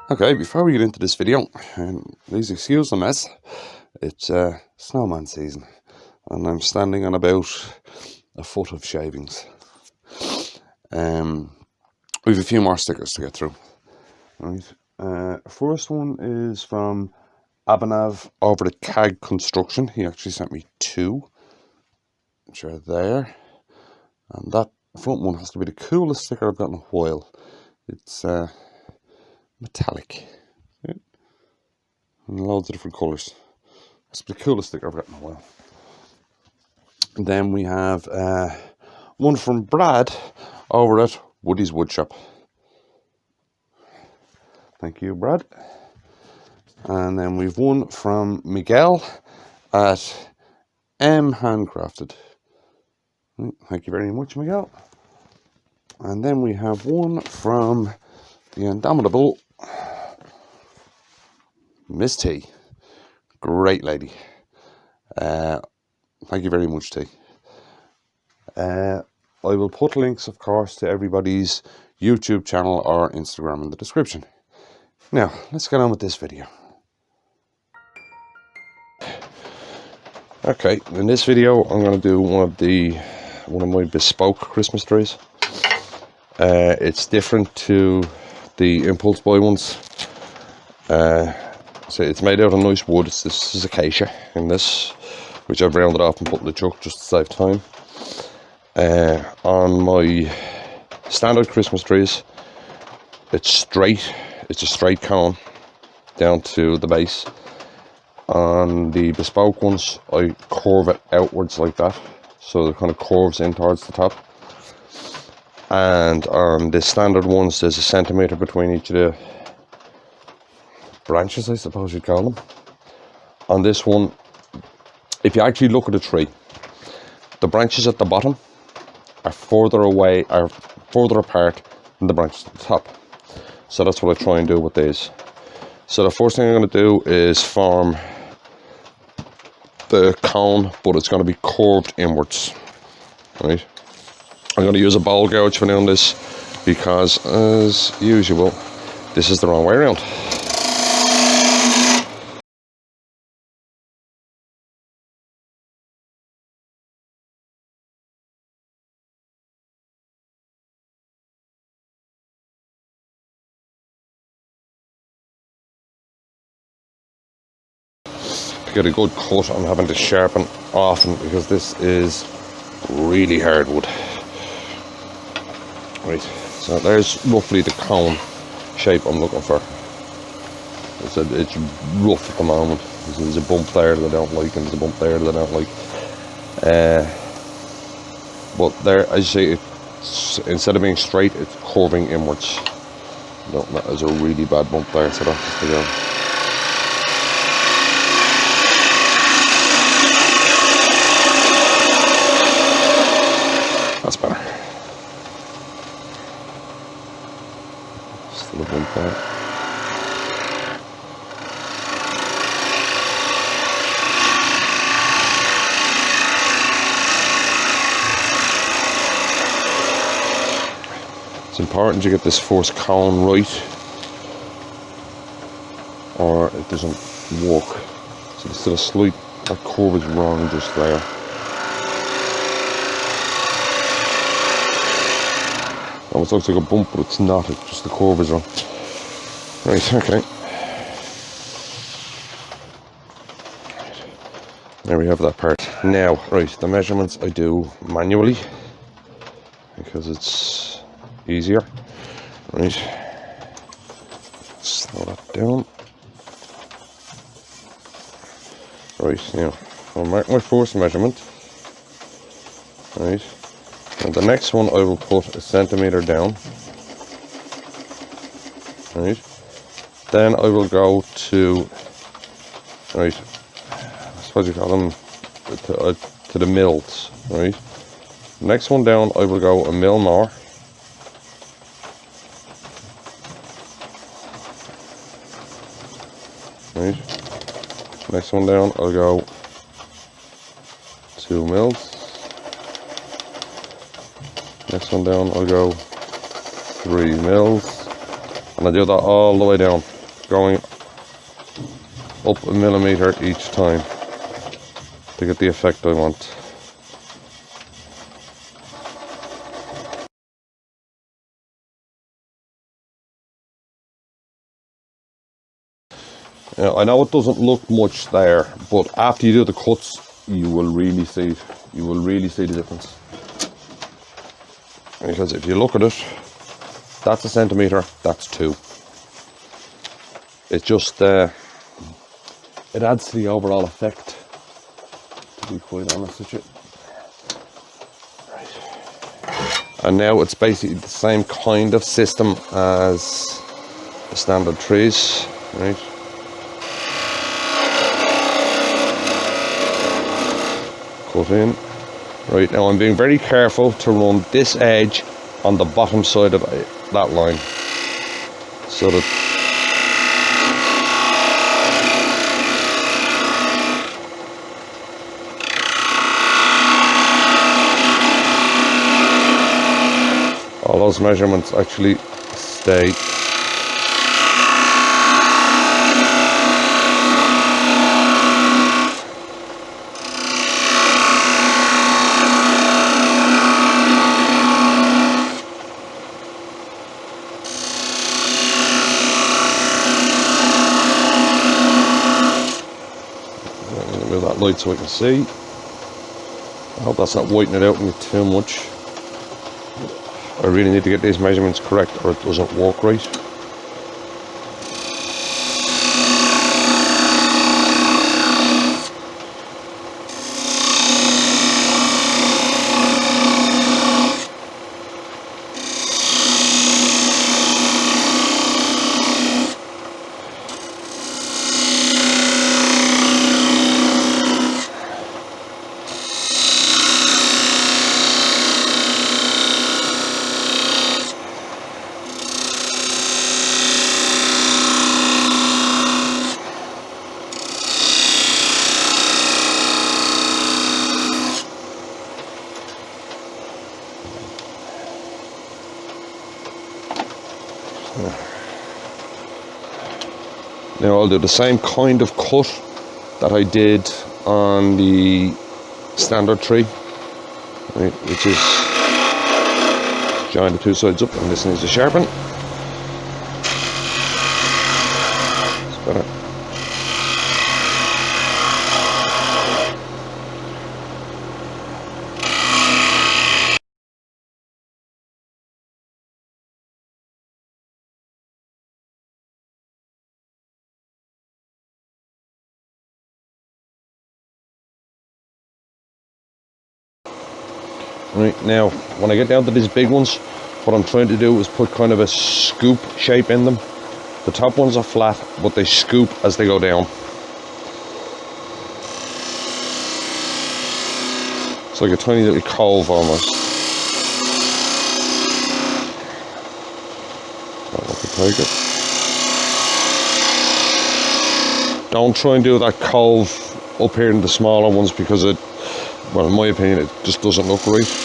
Okay, before we get into this video, please excuse the mess. It's snowman season, and I'm standing on about a foot of shavings. We have a few more stickers to get through. Right. First one is from Abhinav over the CAG Construction. He actually sent me two, which are there. And that front one has to be the coolest sticker I've got in a while. It's metallic. And loads of different colours. It's the coolest sticker I've got in a while. And then we have one from Brad over at Woody's Woodshop. Thank you, Brad. And then we've one from Miguel at M Handcrafted. Thank you very much, Miguel. And then we have one from the indomitable Miss T. Great lady. Thank you very much, T. I will put links, of course, to everybody's YouTube channel or Instagram in the description. Now, let's get on with this video. Okay, in this video, I'm going to do one of my bespoke Christmas trees. It's different to the impulse buy ones. So it's made out of nice wood. This is acacia in this, which I've rounded off and put in the chuck just to save time. On my standard Christmas trees, it's straight. It's a straight cone down to the base. On the bespoke ones, I curve it outwards like that, so it kind of curves in towards the top. And on the standard ones, there's a centimetre between each of the branches, I suppose you'd call them. On this one, if you actually look at the tree, the branches at the bottom are further apart than the branches at the top. So that's what I try and do with these. So the first thing I'm going to do is form the cone, but it's going to be curved inwards. Right. I'm going to use a bowl gouge for doing this because, as usual, this is the wrong way around. To get a good cut, I'm having to sharpen often because this is really hard wood. Right, so there's roughly the cone shape I'm looking for. It's rough at the moment. There's a bump there that I don't like, and there's a bump there that I don't like. But there, as you see, instead of being straight, it's curving inwards. There's a really bad bump there, so that has to go. That's better. Still a bump there. It's important you get this first cone right, or it doesn't work. So there's still a slight, that curve is wrong just there. Almost looks like a bump, but it's not. It's just the curve is wrong. Right, okay. There we have that part. Now, right, the measurements I do manually because it's easier. Right. Slow that down. Right, now, I'll mark my first measurement. Right. And the next one I will put a centimetre down. Right. Then I will go to, right, I suppose you call them, to the mils. Right. Next one down I will go a mil more. Right. Next one down I'll go 2 mils. Next one down, I'll go 3 mils, and I do that all the way down. going up a millimetre each time to get the effect I want. Now, I know it doesn't look much there, but after you do the cuts, you will really see it. You will really see the difference. Because if you look at it, that's a centimetre, that's 2. It just, it adds to the overall effect, to be quite honest with you. Right. And now it's basically the same kind of system as the standard trees, right? Cut in. Right, now I'm being very careful to run this edge on the bottom side of that line, so that all those measurements actually stay. Move that light so I can see. I hope that's not whitening it out me too much. I really need to get these measurements correct or it doesn't work right. Now I'll do the same kind of cut that I did on the standard tree, right, which is join the two sides up, and this needs to sharpen. It's better. Right, now when I get down to these big ones, what I'm trying to do is put kind of a scoop shape in them. The top ones are flat, but they scoop as they go down. It's like a tiny little cove almost. Take it. Don't try and do that cove up here in the smaller ones, because it, well, in my opinion, it just doesn't look right.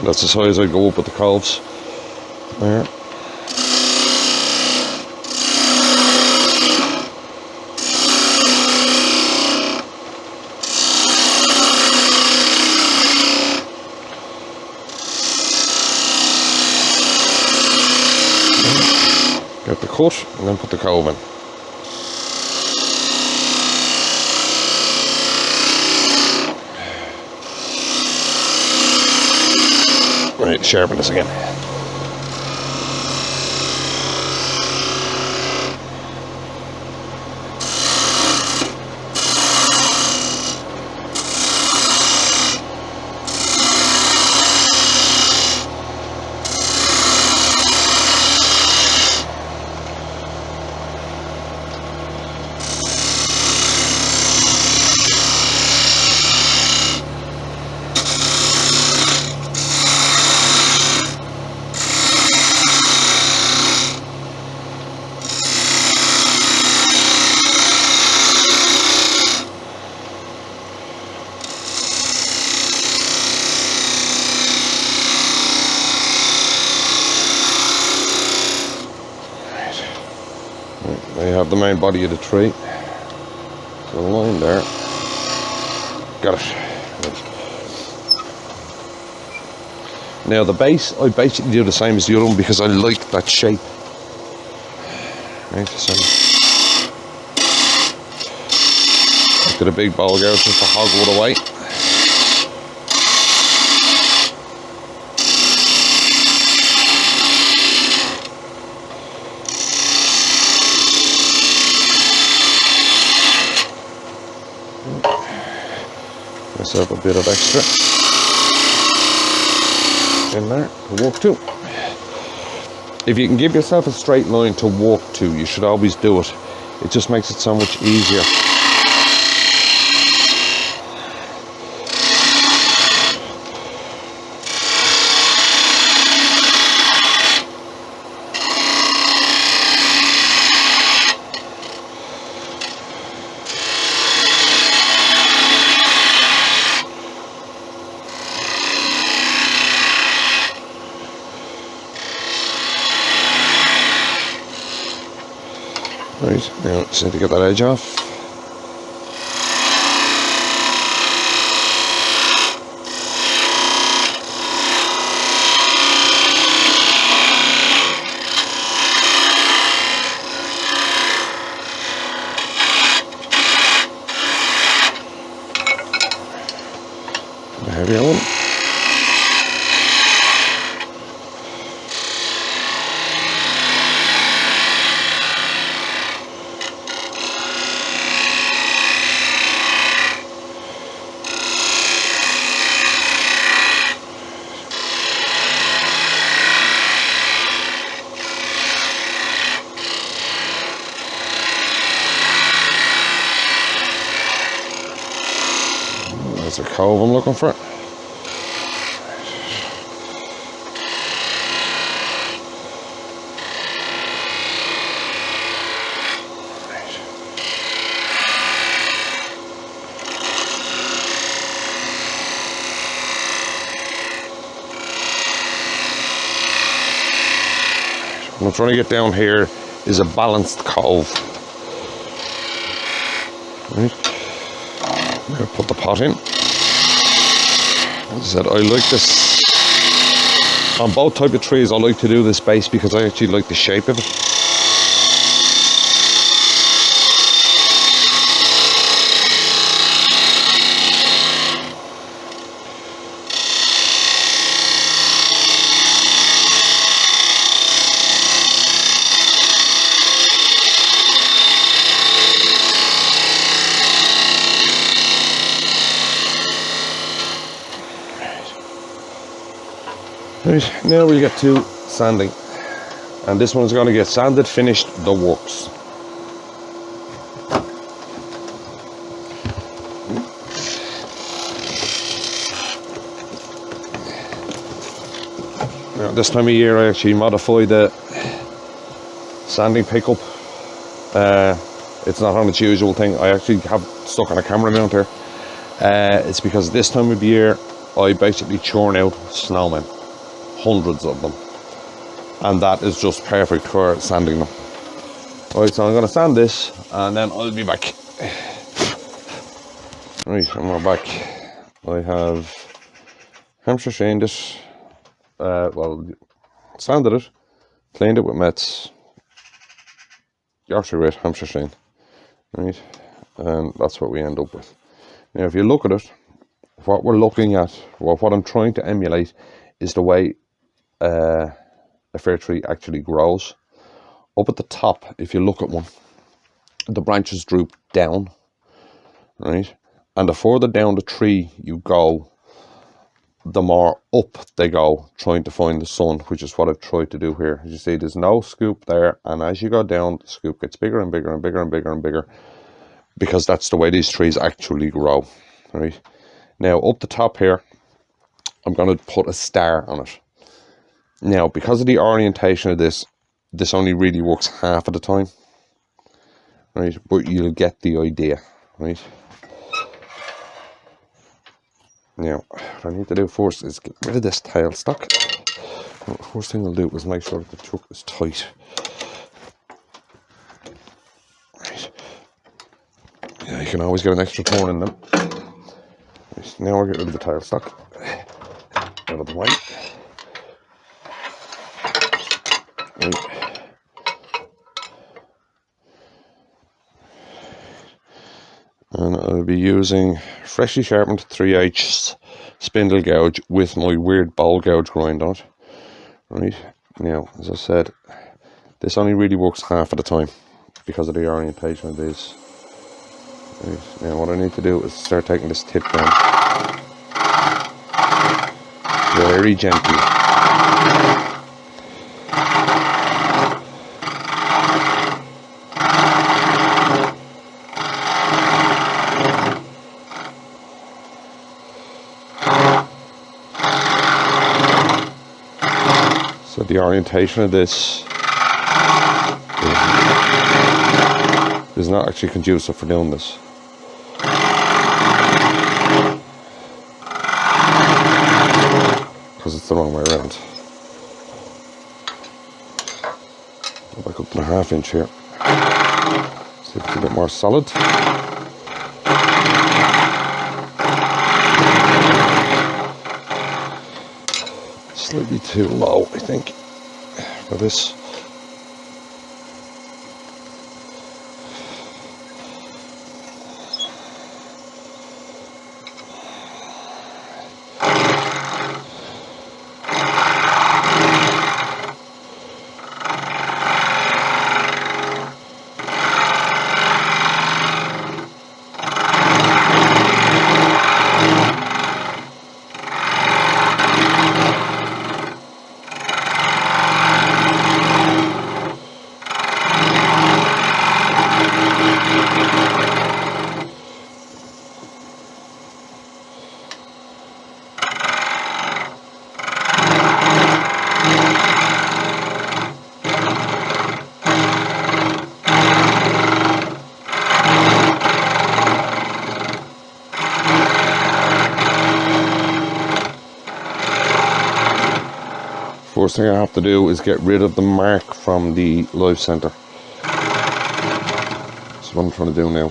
That's as high as I go up with the coves. There. Get the cut and then put the cove in. Right, sharpen this again. have the main body of the tree. So the line there. Got it. Now the base, I basically do the same as the other one because I like that shape. Right, so get a big bowl goes just to hog wood away. Myself a bit of extra in there to walk to. If you can give yourself a straight line to walk to, you should always do it. It just makes it so much easier. Right, now just need to get that edge off. The heavier one. There's a cove I'm looking for. What I'm trying to get down here is a balanced cove. Right. I'm going to put the pot in. As I said, I like this. On both type of trees, I like to do this base because I actually like the shape of it. Right, now we get to sanding, and this one's going to get sanded, finished, the works. Now, this time of year I actually modify the sanding pickup. It's not on its usual thing. I actually have stuck on a camera down there. It's because this time of year I basically churn out snowmen. Hundreds of them, and that is just perfect for sanding them. Right, so I'm going to sand this and then I'll be back. Right, and we're back. I have Hampshire shined it, well, sanded it, cleaned it with Metz, Yorkshire grit, Hampshire shine. Right, and that's what we end up with. Now if you look at it, what we're looking at, what I'm trying to emulate is the way a fir tree actually grows. Up at the top, if you look at one, the branches droop down, right? And the further down the tree you go, the more up they go, trying to find the sun, which is what I've tried to do here. As you see, there's no scoop there, and as you go down, the scoop gets bigger and bigger and bigger and bigger and bigger, because that's the way these trees actually grow, right? Now, up the top here, I'm going to put a star on it. Now, because of the orientation of this only really works half of the time, right? But you'll get the idea, right? Now, what I need to do first is get rid of this tailstock. The first thing I'll do is make sure that the chuck is tight. can always get an extra turn in them. Right, now we'll get rid of the tailstock out of the way. Right. And I'll be using freshly sharpened 3/8 spindle gouge with my weird ball gouge grind on it. Right, now as I said, this only really works half of the time because of the orientation of these. Right, now what I need to do is start taking this tip down very gently. So the orientation of this is not actually conducive for doing this. Because it's the wrong way around. Go back up to the 1/2 inch here. See if it's a bit more solid. Slightly too low, I think, for this. First thing I have to do is get rid of the mark from the live center. That's what I'm trying to do now.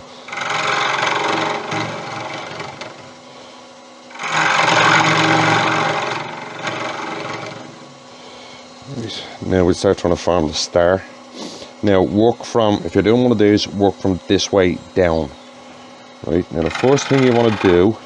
Right. Now we start trying to form the star. Now work from, if you're doing one of these, work from this way down. Right, now the first thing you want to do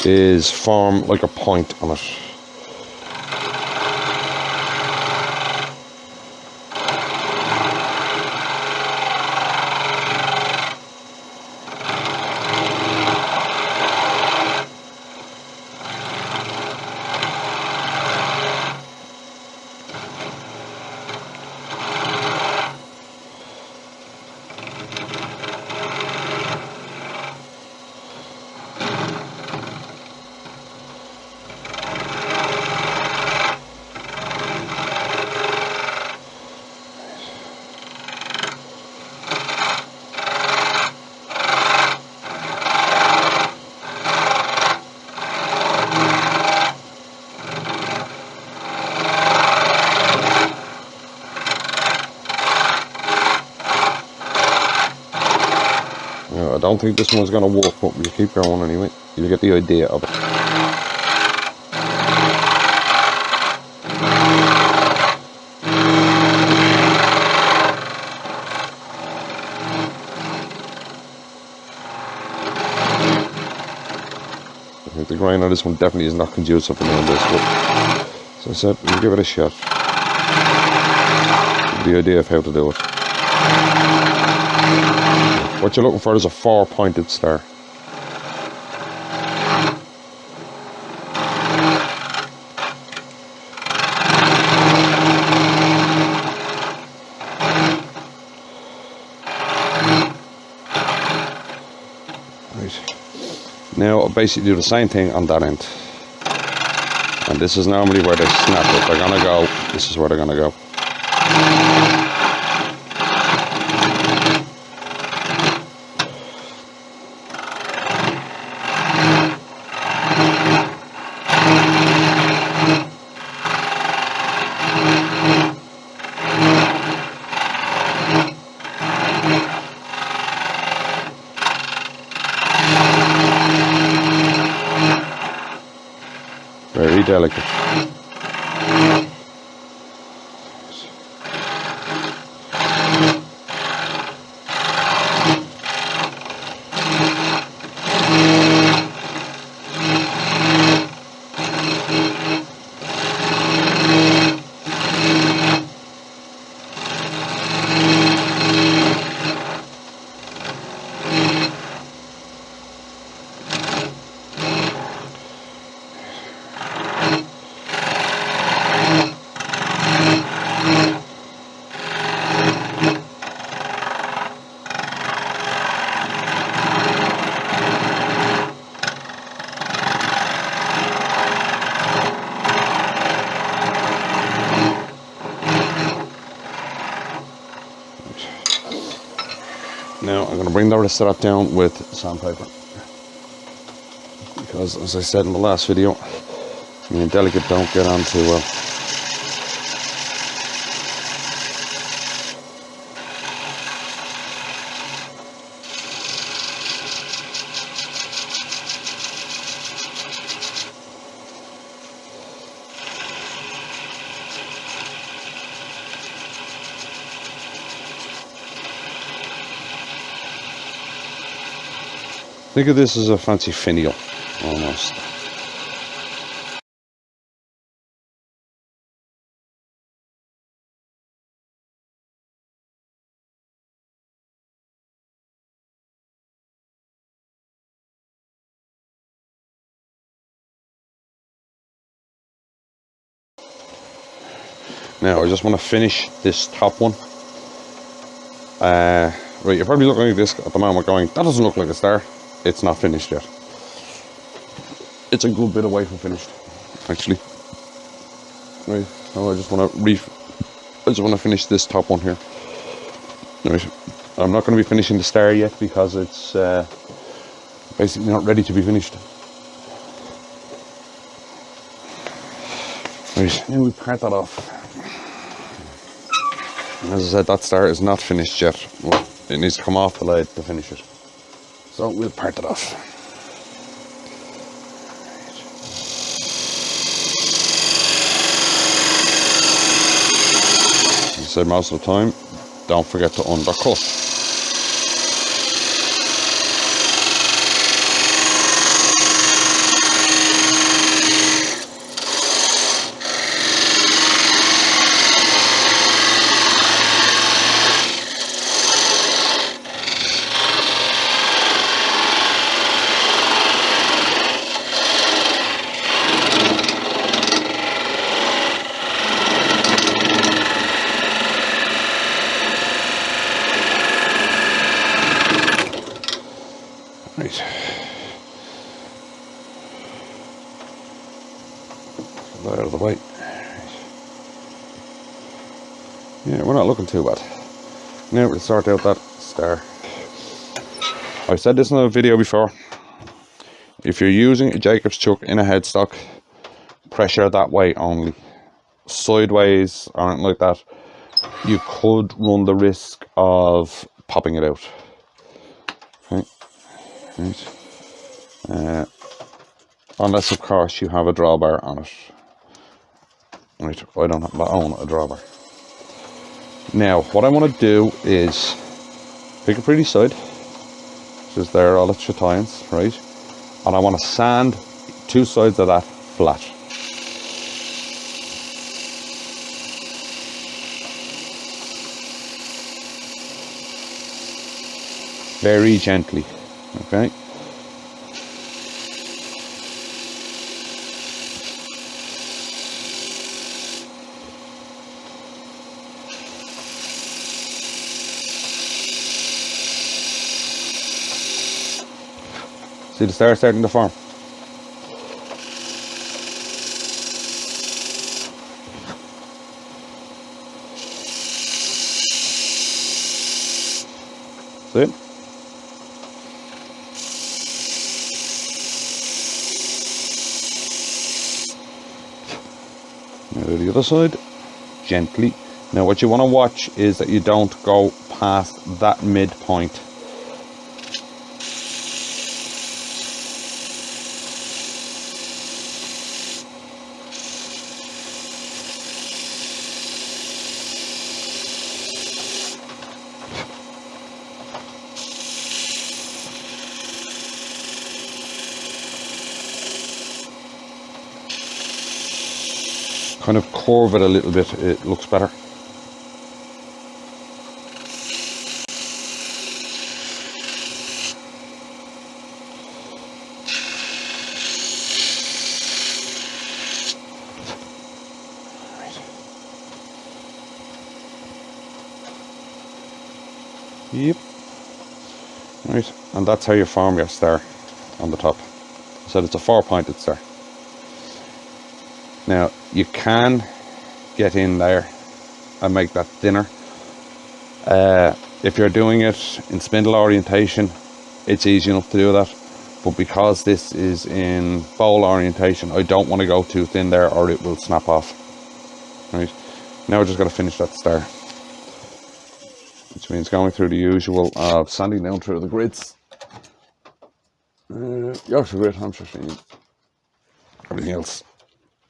is form like a point on it. I don't think this one's going to work, but we'll keep going anyway. You'll get the idea of it. I think the grind on this one definitely is not conducive for doing this, but as I said, we'll give it a shot. The idea of how to do it. What you're looking for is a 4-pointed star. Right. Now I'll basically do the same thing on that end. And this is normally where they snap. If they're gonna go, this is where they're gonna go. Very delicate. Now I'm going to bring the rest of that down with sandpaper, because as I said in the last video, me and delicate don't get on too well. Think of this as a fancy finial, almost. Now I just want to finish this top one. Right, you're probably looking at this at the moment going, that doesn't look like a star. It's not finished yet. It's a good bit away from finished, actually. Right, so I just want to finish this top one here. Right, I'm not going to be finishing the star yet because it's basically not ready to be finished. Right, now we part that off. As I said, that star is not finished yet. Well, it needs to come off the lid to finish it. So we'll part it off. As I said most of the time, don't forget to undercut. Right. That out of the way. Yeah, we're not looking too bad. Now we'll sort out that star. I've said this in a video before. If you're using a Jacob's chuck in a headstock, pressure that way only. Sideways or anything like that, you could run the risk of popping it out. Okay. Right. Unless of course you have a drawbar on it. Right, I don't own a drawbar. Now what I want to do is pick a pretty side, which is there all its tie-ins, right? And I want to sand two sides of that flat. Very gently, okay? See the star starting to form? See it? Now to the other side, gently. Now what you want to watch is that you don't go past that midpoint. kind of curve it a little bit, it looks better. Yep. Right, and that's how you form your star on the top. So it's a 4-pointed star. Now you can get in there and make that thinner. If you're doing it in spindle orientation, it's easy enough to do that. But because this is in bowl orientation, I don't want to go too thin there or it will snap off. Right, now we're just going to finish that star, which means going through the usual of sanding down through the grids. Yorkshire grit, Hampshire sheen, everything else.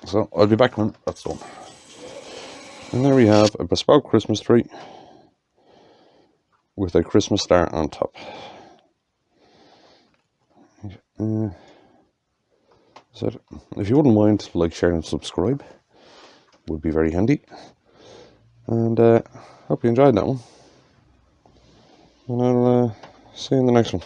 So I'll be back when that's done. And there we have a bespoke Christmas tree with a Christmas star on top. So if you wouldn't mind, like, share and subscribe, would be very handy. And hope you enjoyed that one. And I'll see you in the next one.